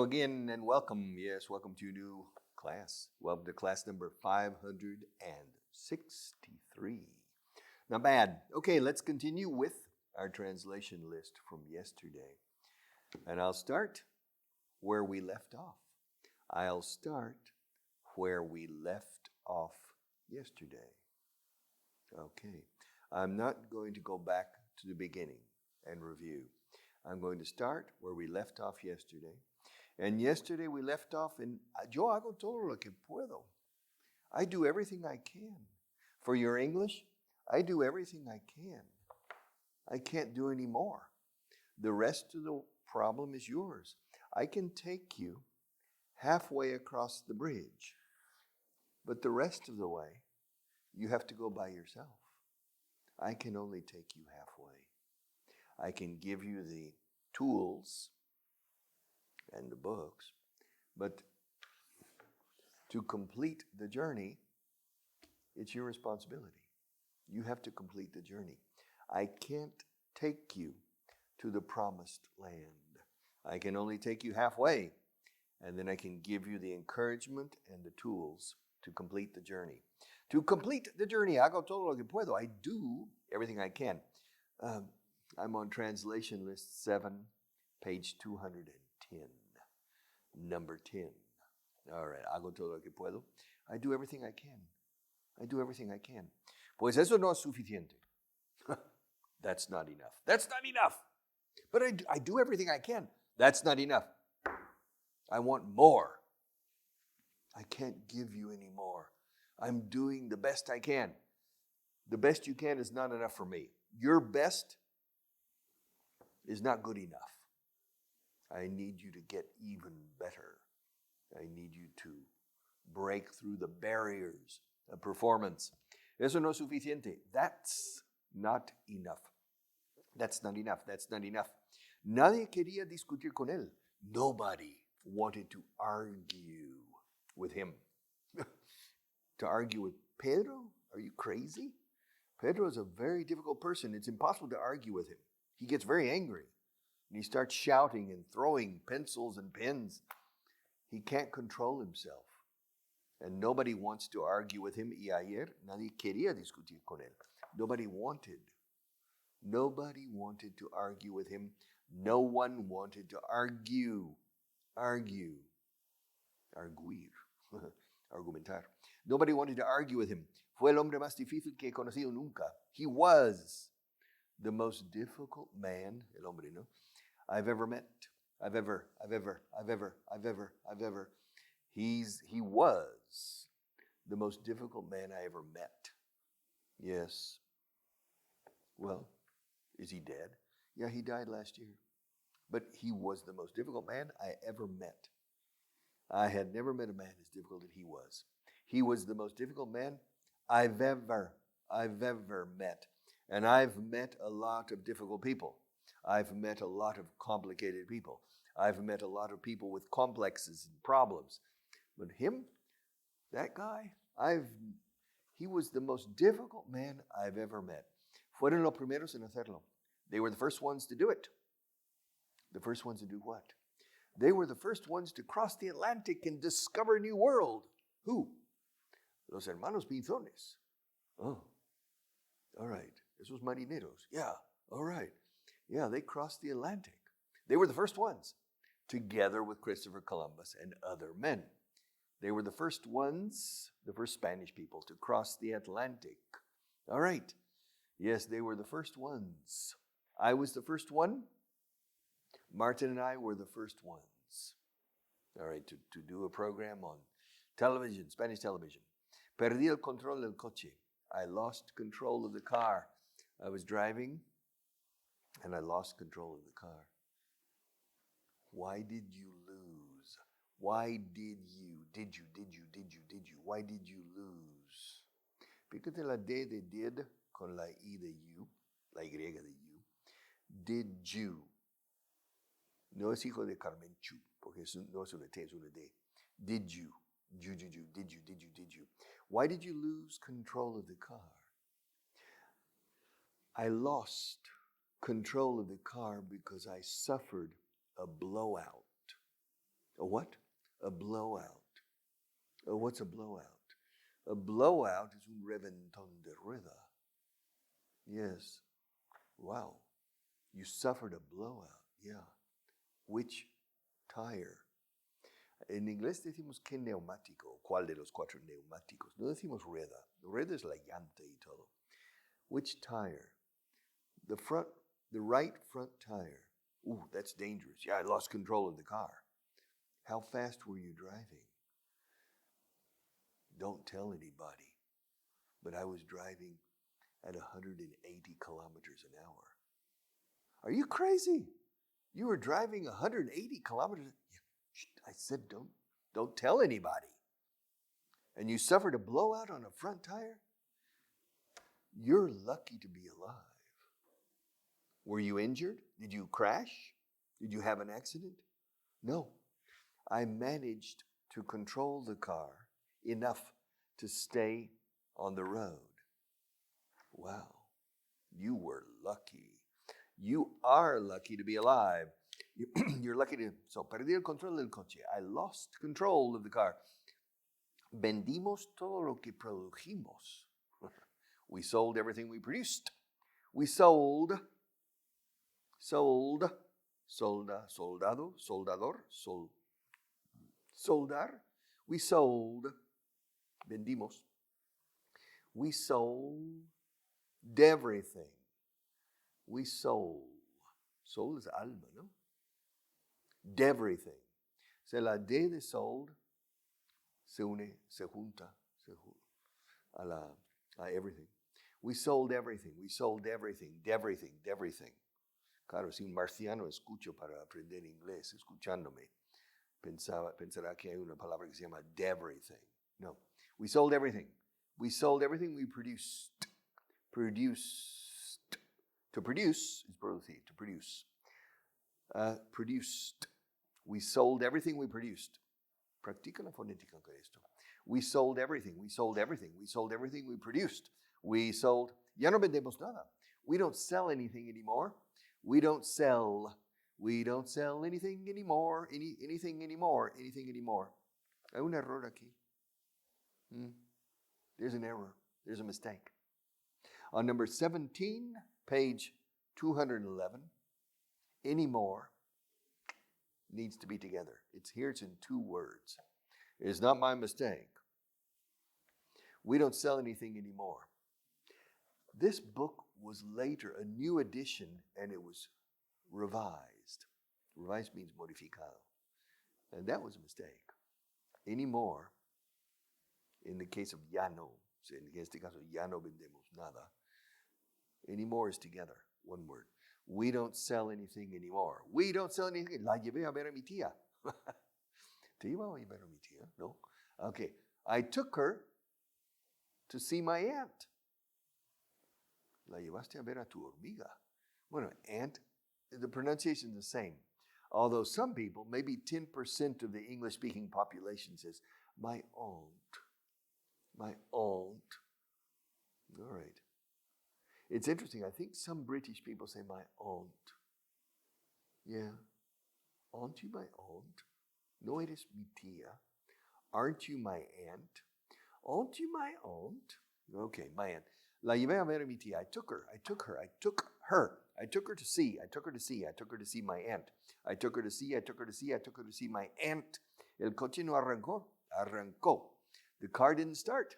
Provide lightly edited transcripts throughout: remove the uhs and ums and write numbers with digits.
again, and welcome. Yes, welcome to a new class. Welcome to class number 563. Not bad. Okay, let's continue with our translation list from yesterday. And I'll start where we left off. I'll start where we left off yesterday. Okay. I'm not going to go back to the beginning and review. I'm going to start where we left off yesterday. And yesterday we left off in, yo hago todo lo que puedo. I do everything I can. For your English, I do everything I can. I can't do any more. The rest of the problem is yours. I can take you halfway across the bridge, but the rest of the way, you have to go by yourself. I can only take you halfway. I can give you the tools and the books, but to complete the journey, it's your responsibility. You have to complete the journey. I can't take you to the promised land. I can only take you halfway, and then I can give you the encouragement and the tools to complete the journey. To complete the journey, hago todo lo que puedo. I do everything I can. I'm on translation list 7, page 210. Number 10. All right, hago todo lo que puedo. I do everything I can. I do everything I can. Pues eso no es suficiente. That's not enough. That's not enough. But I do everything I can. That's not enough. I want more. I can't give you any more. I'm doing the best I can. The best you can is not enough for me. Your best is not good enough. I need you to get even better. I need you to break through the barriers of performance. Eso no es suficiente. That's not enough. That's not enough. That's not enough. Nadie quería discutir con él. Nobody wanted to argue with him. To argue with Pedro? Are you crazy? Pedro is a very difficult person. It's impossible to argue with him. He gets very angry. And he starts shouting and throwing pencils and pens. He can't control himself. And nobody wants to argue with him. Y ayer nadie quería discutir con él. Nobody wanted. Nobody wanted to argue with him. No one wanted to argue. Arguir. Argumentar. Nobody wanted to argue with him. Fue el hombre más difícil que he conocido nunca. He was the most difficult man, el hombre, no? I've ever met. He was the most difficult man I ever met. Yes. Well, is he dead? Yeah, he died last year. But he was the most difficult man I ever met. I had never met a man as difficult as he was. He was the most difficult man I've ever met. And I've met a lot of difficult people. I've met a lot of complicated people. I've met a lot of people with complexes and problems. But him, that guy, he was the most difficult man I've ever met. Fueron los primeros en hacerlo. They were the first ones to do it. The first ones to do what? They were the first ones to cross the Atlantic and discover a new world. Who? Los hermanos Pinzones. Oh, all right. Esos marineros. Yeah, all right. Yeah, they crossed the Atlantic. They were the first ones, together with Christopher Columbus and other men. They were the first ones, the first Spanish people to cross the Atlantic. All right. Yes, they were the first ones. I was the first one. Martin and I were the first ones. All right, to do a program on television, Spanish television. Perdí el control del coche. I lost control of the car. I was driving, and I lost control of the car. Why did you lose? Why did you? Why did you lose? Fíjate la D de did con la I de you, la Y de you. Did you? No es hijo de Carmen Chu, porque no es una T, es una D. Did you? Did you? Why did you lose control of the car? I lost control of the car because I suffered a blowout. A what? A blowout. What's a blowout? A blowout is un reventón de rueda. Yes. Wow. You suffered a blowout. Yeah. Which tire? En inglés decimos qué neumático, cuál de los 4 neumáticos. No decimos rueda. Rueda es la llanta y todo. Which tire? The right front tire. Ooh, that's dangerous. Yeah, I lost control of the car. How fast were you driving? Don't tell anybody. But I was driving at 180 kilometers an hour. Are you crazy? You were driving 180 kilometers. I said, don't tell anybody. And you suffered a blowout on a front tire? You're lucky to be alive. Were you injured? Did you crash? Did you have an accident? No. I managed to control the car enough to stay on the road. Wow. You were lucky. You are lucky to be alive. You're lucky to... So, perdí el control del coche. I lost control of the car. Vendimos todo lo que produjimos. We sold everything we produced. We sold, solda, soldado, soldador, soldar. We sold, vendimos. We sold everything. We sold. Soul is alma, no? Everything. Se la D de sold se une, se junta a everything. We sold everything. We sold everything. Everything. Claro, si un marciano escucho para aprender inglés, escuchándome, pensará que hay una palabra que se llama everything. No. We sold everything. We sold everything we produced. Produced. To produce is producir. To produce. Produced. We sold everything we produced. Practica la fonética con esto. We sold everything. We sold everything. We sold everything we produced. We sold. Ya no vendemos nada. We don't sell anything anymore. We don't sell anything anymore. Anything anymore. Hay un error aquí. There's an error. There's a mistake. On number 17, page 211, anymore needs to be together. It's in 2 words. It's not my mistake. We don't sell anything anymore. This book was later a new edition, and it was revised. Revised means modificado. And that was a mistake. Anymore, in the case of ya no, en este caso ya no vendemos nada, anymore is together, one word. We don't sell anything anymore. We don't sell anything. La llevé a ver a mi tía. ¿Te iba a ver a mi tía? No? Okay. I took her to see my aunt. La llevaste a ver a tu hormiga. Bueno, aunt, the pronunciation is the same. Although some people, maybe 10% of the English-speaking population says, my aunt. My aunt. All right. It's interesting. I think some British people say my aunt. Yeah. Aren't you my aunt? No eres mi tía. Aren't you my aunt? Aren't you my aunt? Okay, my aunt. La llevé a ver a mi tía. I took her to see my aunt. I took her to see my aunt. El coche no arrancó. Arrancó. The car didn't start.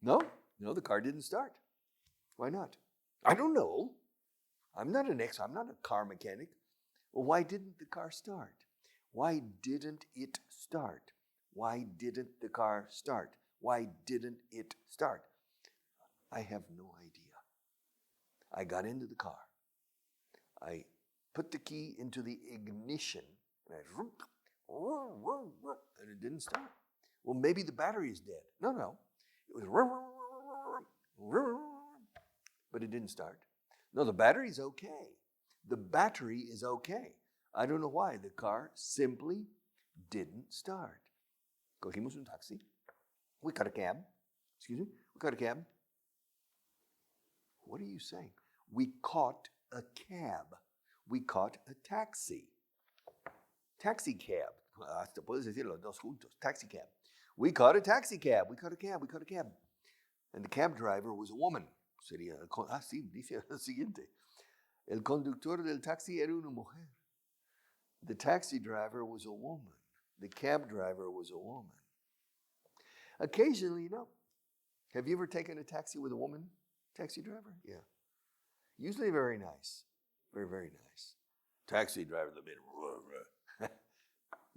No, the car didn't start. Why not? I don't know. I'm not a car mechanic. Well, why didn't the car start? Why didn't it start? Why didn't the car start? Why didn't it start? I have no idea. I got into the car. I put the key into the ignition, and it didn't start. Well, maybe the battery is dead. No. It was, but it didn't start. No, the battery's okay. The battery is okay. I don't know why. The car simply didn't start. Cogimos un taxi. We got a cab. We got a cab. What are you saying? We caught a cab. We caught a taxi. Taxi cab. hasta puedes decir los dos juntos, taxi cab. We caught a taxi cab, we caught a cab. And the cab driver was a woman. Sería, sí, dice lo siguiente. El conductor del taxi era una mujer. The taxi driver was a woman. The cab driver was a woman. Occasionally, Have you ever taken a taxi with a woman taxi driver? Yeah. Usually very nice. Very, very nice. Taxi driver, the bit.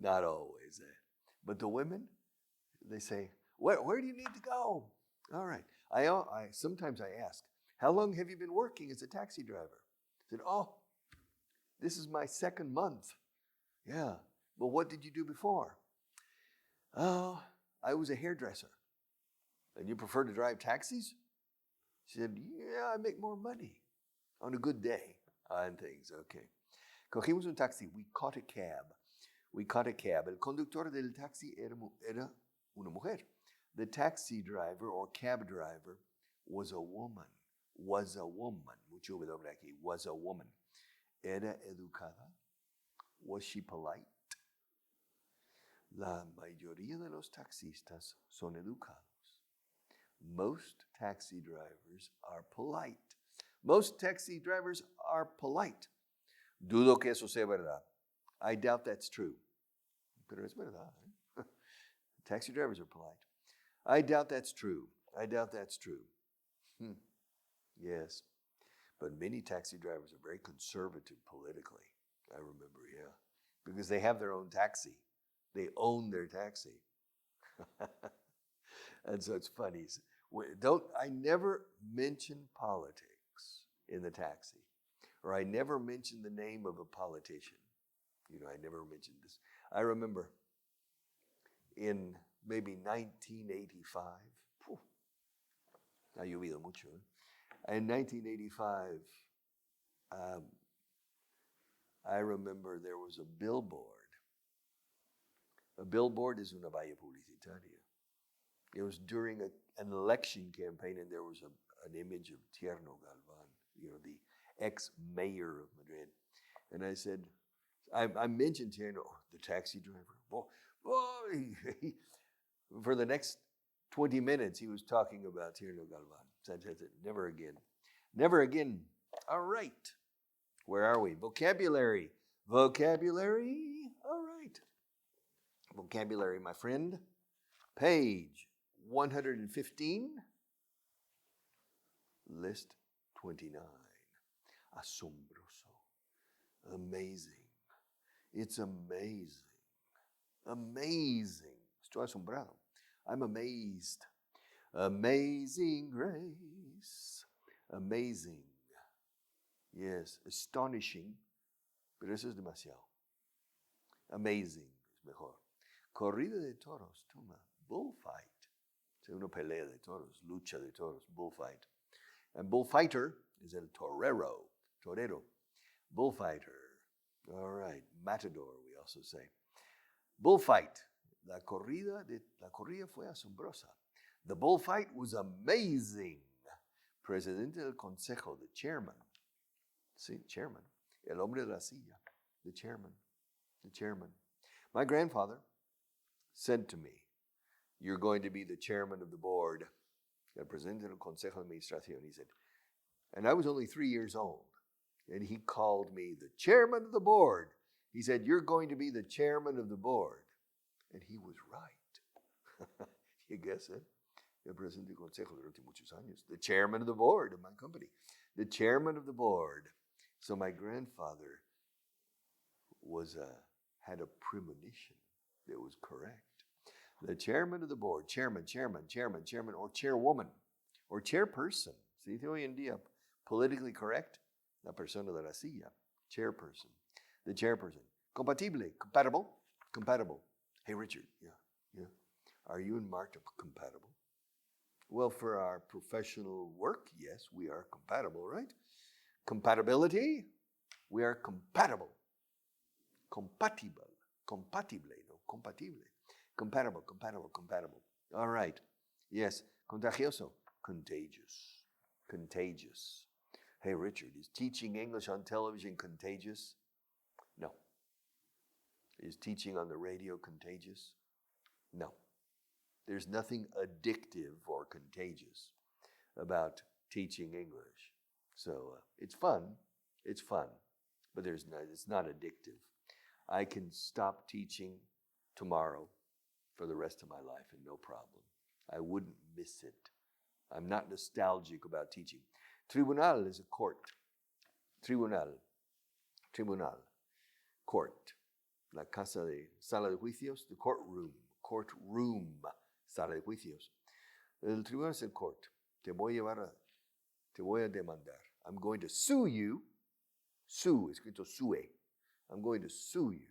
Not always. But the women, they say, where do you need to go? All right. Sometimes I ask, how long have you been working as a taxi driver? I said, this is my second month. Yeah. But what did you do before? Oh, I was a hairdresser. And you prefer to drive taxis? She said, yeah, I make more money on a good day and things. Okay. Cogimos un taxi. We caught a cab. El conductor del taxi era una mujer. The taxi driver or cab driver was a woman. Mucho W aquí. Was a woman. Era educada. Was she polite? La mayoría de los taxistas son educados. Most taxi drivers are polite. Most taxi drivers are polite. Dudo que eso sea verdad. I doubt that's true. Pero es verdad. Taxi drivers are polite. I doubt that's true. Yes. But many taxi drivers are very conservative politically. I remember, yeah. Because they have their own taxi. They own their taxi. And so it's funny. I never mention politics in the taxi. Or I never mention the name of a politician. I never mentioned this. I remember in maybe 1985. Ha llovido mucho. In 1985, I remember there was a billboard. A billboard is una valla publicitaria. It was during an election campaign, and there was an image of Tierno Galvan, the ex-mayor of Madrid. And I said, I mentioned Tierno, the taxi driver. For the next 20 minutes, he was talking about Tierno Galvan. So I said, never again. Never again. All right. Where are we? Vocabulary. All right. Vocabulary, my friend. Page 115. List 29. Asombroso. Amazing. It's amazing. Amazing. Estoy asombrado. I'm amazed. Amazing grace. Amazing. Yes, astonishing. Pero eso es demasiado. Amazing es mejor. Corrida de toros, toma. Bullfight. Una pelea de toros, lucha de toros, bullfight. And bullfighter is el torero. Bullfighter. All right. Matador, we also say. Bullfight. La corrida fue asombrosa. The bullfight was amazing. Presidente del Consejo, the chairman. Sí, chairman. El hombre de la silla, the chairman. My grandfather said to me, you're going to be the chairman of the board. El presidente del Consejo de Administración, he said. And I was only 3 years old. And he called me the chairman of the board. He said, you're going to be the chairman of the board. And he was right. You guess it? El presidente del Consejo durante muchos años. The chairman of the board of my company. The chairman of the board. So my grandfather had a premonition that was correct. The chairman of the board, chairman, or chairwoman, or chairperson. Se dice hoy en día, politically correct, la persona de la silla, chairperson, the chairperson. Compatible. Hey, Richard, yeah. Are you and Marta compatible? Well, for our professional work, yes, we are compatible, right? Compatibility, we are compatible. Compatible. Compatible. All right. Yes. Contagioso. Contagious. Hey, Richard, is teaching English on television contagious? No. Is teaching on the radio contagious? No. There's nothing addictive or contagious about teaching English. So it's fun, but it's not addictive. I can stop teaching tomorrow for the rest of my life and no problem. I wouldn't miss it. I'm not nostalgic about teaching. Tribunal is a court. Tribunal, court. La casa de sala de juicios, the courtroom, sala de juicios. El tribunal es el court. Te voy a demandar. I'm going to sue you. Sue, escrito sue. I'm going to sue you.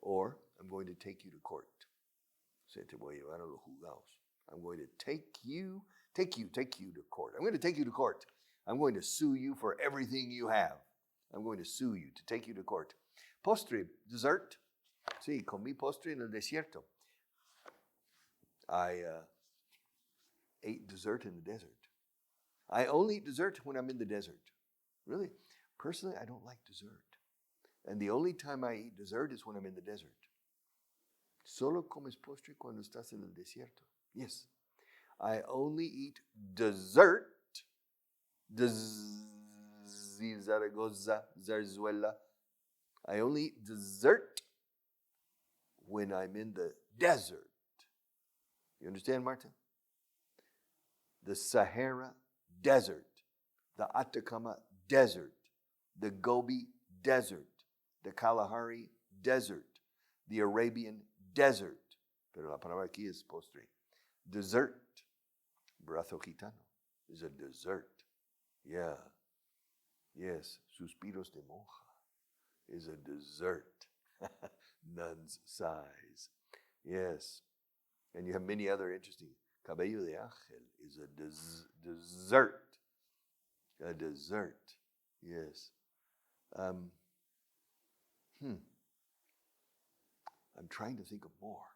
Or I'm going to take you to court. Se te voy a llevar a los juzgados. I'm going to take you to court. I'm going to take you to court. I'm going to sue you for everything you have. I'm going to sue you to take you to court. Postre, dessert. Sí, comí postre en el desierto. I ate dessert in the desert. I only eat dessert when I'm in the desert. Really, personally, I don't like dessert. And the only time I eat dessert is when I'm in the desert. Solo comes postre cuando estás en el desierto. Yes. I only eat dessert. Zaragoza, Zarzuela. I only eat dessert when I'm in the desert. You understand, Marta? The Sahara Desert, the Atacama Desert, the Gobi Desert, the Kalahari Desert, the Arabian Desert. Pero la palabra aquí es postre. Dessert. Brazo gitano is a dessert. Yeah. Yes. Suspiros de monja is a dessert. Nun's sighs. Yes. And you have many other interesting. Cabello de ángel is a dessert. A dessert. Yes. I'm trying to think of more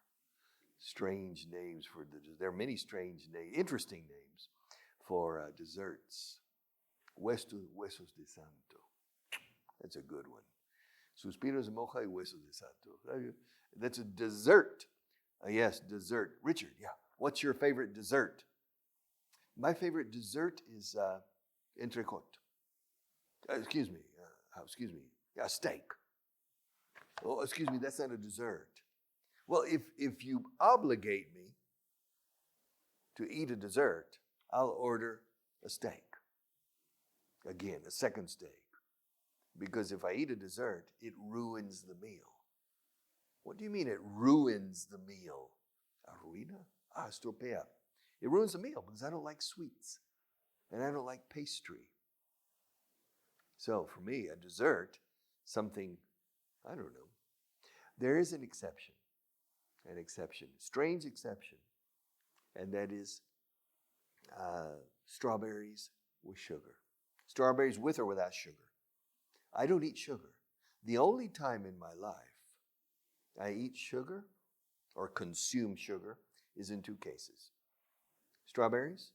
strange names for there are many strange names, interesting names for desserts. Huesos de santo. That's a good one. Suspiros de moja y huesos de santo. That's a dessert. Yes, dessert. Richard, yeah. What's your favorite dessert? My favorite dessert is entrecôte. Excuse me. A steak. Oh, excuse me, that's not a dessert. Well, if you obligate me to eat a dessert, I'll order a steak. Again, a second steak. Because if I eat a dessert, it ruins the meal. What do you mean it ruins the meal? Arruina? Estropea. It ruins the meal because I don't like sweets. And I don't like pastry. So for me, a dessert, something, I don't know. There is an exception, strange exception, and that is strawberries with sugar. Strawberries with or without sugar. I don't eat sugar. The only time in my life I eat sugar or consume sugar is in two cases. Strawberries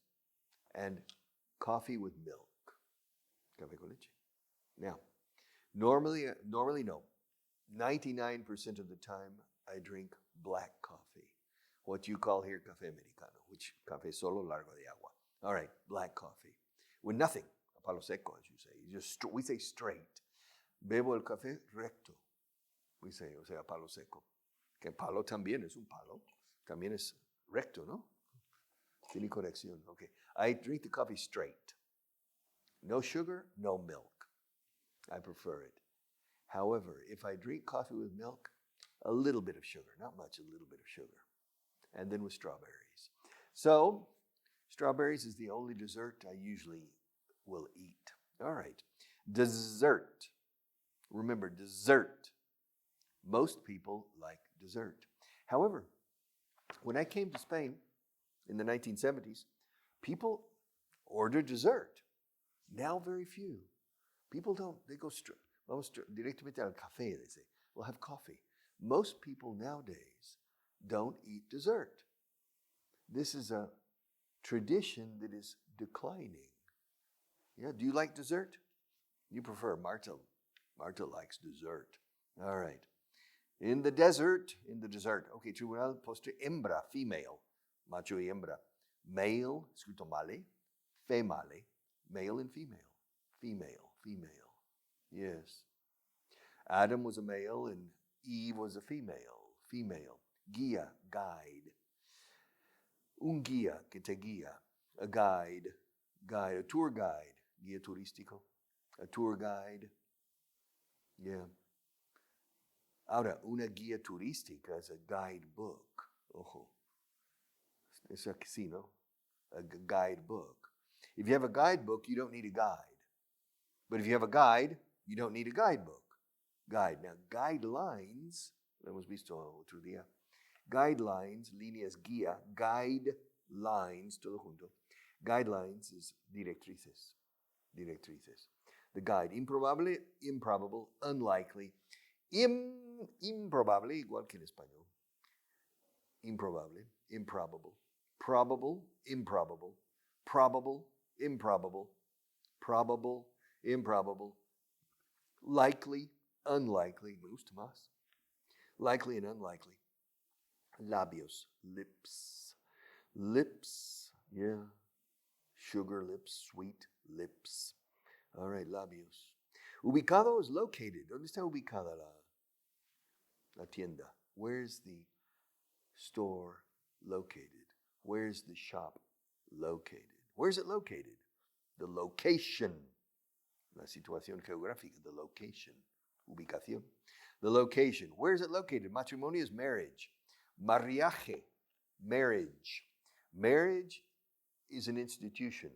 and coffee with milk. Café con leche. Now, normally no. 99% of the time, I drink black coffee. What you call here café americano, which café solo largo de agua. All right, black coffee. With nothing, a palo seco, as you say. We say straight. Bebo el café recto. We say, o sea, palo seco. Que palo también es un palo. También es recto, ¿no? Tiene corrección. Okay. I drink the coffee straight. No sugar, no milk. I prefer it. However, if I drink coffee with milk, a little bit of sugar, not much, a little bit of sugar. And then with strawberries. So, strawberries is the only dessert I usually will eat. All right. Dessert. Remember, dessert. Most people like dessert. However, when I came to Spain in the 1970s, people order dessert. Now very few. People don't. They go straight. Vamos directamente al café. They say, we'll have coffee. Most people nowadays don't eat dessert. This is a tradition that is declining. Yeah. Do you like dessert? You prefer Marta. Marta likes dessert. All right. In the desert. Ok, tribunal postre, hembra, female. Macho y hembra. Male, scritto male. Female. Male and female. Female. Yes. Adam was a male and Eve was a female. Guía, guide. Un guía que te guía. A guide, a tour guide. Guía turístico. A tour guide. Yeah. Ahora, una guía turística is a guidebook. Ojo. Es así, ¿no? A guidebook. If you have a guidebook, you don't need a guide. But if you have a guide, you don't need a guidebook. Guide. Now, guidelines, lo hemos visto otro día. Guidelines, líneas guía, guidelines, todo junto. Guidelines is directrices. The guide, improbable, improbable, unlikely, improbable, igual que en español. Improbable, improbable, probable, improbable, probable, improbable, probable, improbable, likely, unlikely, me gusta más. Likely and unlikely. Labios, lips, yeah. Sugar lips, sweet lips. All right, labios. Ubicado is located. ¿Dónde está ubicada la tienda? Where's the store located? Where's the shop located? Where's it located? The location. La situación geográfica, the location. Ubicación. The location. Where is it located? Matrimonio is marriage. Mariaje, marriage. Marriage is an institution.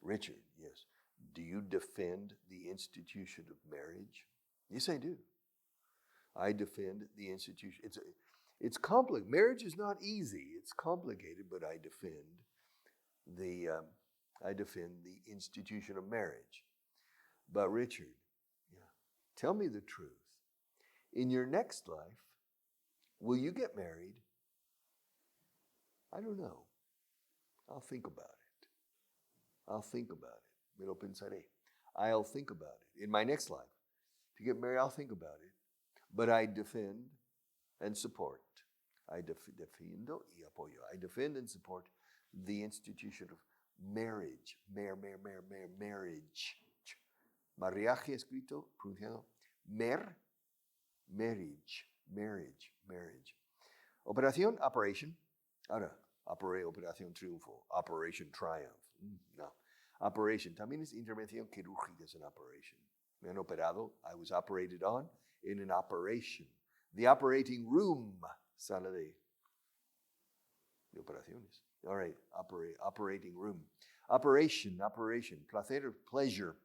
Richard, yes. Do you defend the institution of marriage? Yes, I do. I defend the institution. It's complicated. Marriage is not easy. It's complicated, but I defend the institution of marriage. But Richard, tell me the truth. In your next life, will you get married? I don't know. I'll think about it. Me lo pensaré. I'll think about it. In my next life, to get married, I'll think about it. But I defend and support. I defiendo y apoyo. I defend and support the institution of marriage. Marriage. Mariaje escrito, pronunciado. Marriage. Operación, operation. Ahora, operación triunfo. Operation triumph. No. Operation. También es intervención quirúrgica, es an operation. Me han operado. I was operated on in an operation. The operating room. Sala de operaciones. All right. Operating room. Operation. Placer, pleasure.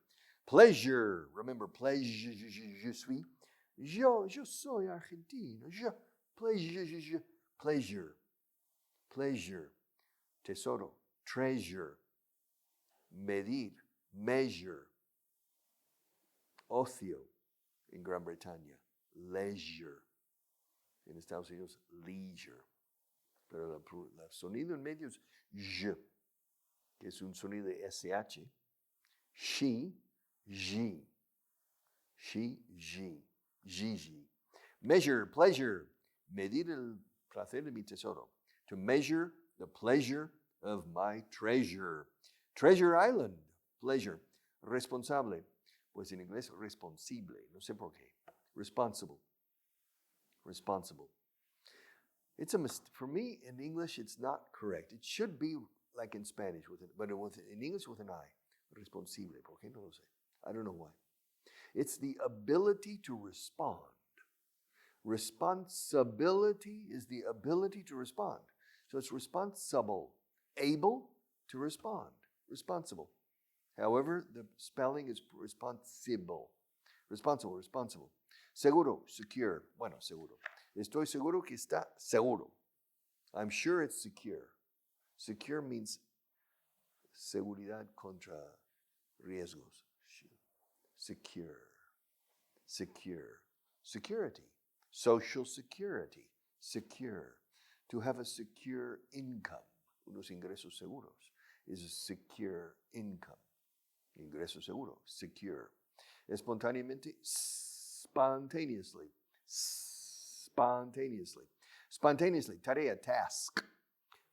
Pleasure. Remember, pleasure. Je suis. Yo soy argentino. Pleasure. Tesoro. Treasure. Medir. Measure. Ocio. En Gran Bretaña. Leisure. En Estados Unidos, leisure. Pero el sonido en medio es j, que es un sonido de SH. She, G. Measure, pleasure. Medir el placer de mi tesoro. To measure the pleasure of my treasure. Treasure Island, pleasure. Responsable. Pues en inglés, responsible. No sé por qué. Responsible. It's a mistake. For me, in English, it's not correct. It should be like in Spanish, but in English with an I. Responsible. ¿Por qué? No lo sé. I don't know why. It's the ability to respond. Responsibility is the ability to respond. So it's responsible. Able to respond. Responsible. However, the spelling is responsible. Responsible. Seguro, secure. Bueno, seguro. Estoy seguro que está seguro. I'm sure it's secure. Secure means seguridad contra riesgos. Secure. Security. Social security. Secure. To have a secure income. Unos ingresos seguros is a secure income. Ingreso seguro. Secure. Spontaneously. Spontaneously. Spontaneously. Tarea, task.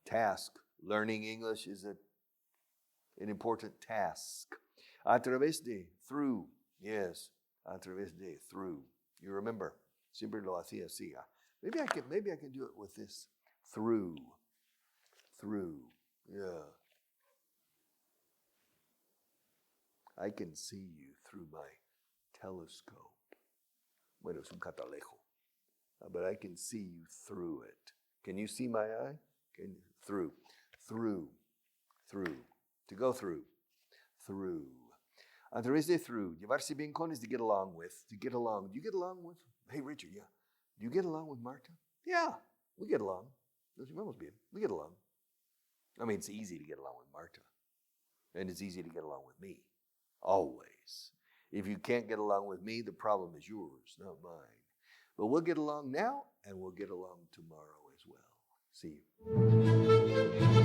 Task. Learning English is an important task. A través de, through. Yes. A través de, through. You remember? Siempre lo hacía así. Maybe I can do it with this. Through. Through. Yeah. I can see you through my telescope. Bueno, es un catalejo. But I can see you through it. Can you see my eye? Through. Through. Through. To go through. Through. A través de through. Llevarse bien con is to get along with. To get along. Do you get along with? Hey, Richard, yeah. Do you get along with Marta? Yeah, we get along. Nos llevamos bien. We get along. I mean, it's easy to get along with Marta. And it's easy to get along with me. Always. If you can't get along with me, the problem is yours, not mine. But we'll get along now, and we'll get along tomorrow as well. See you.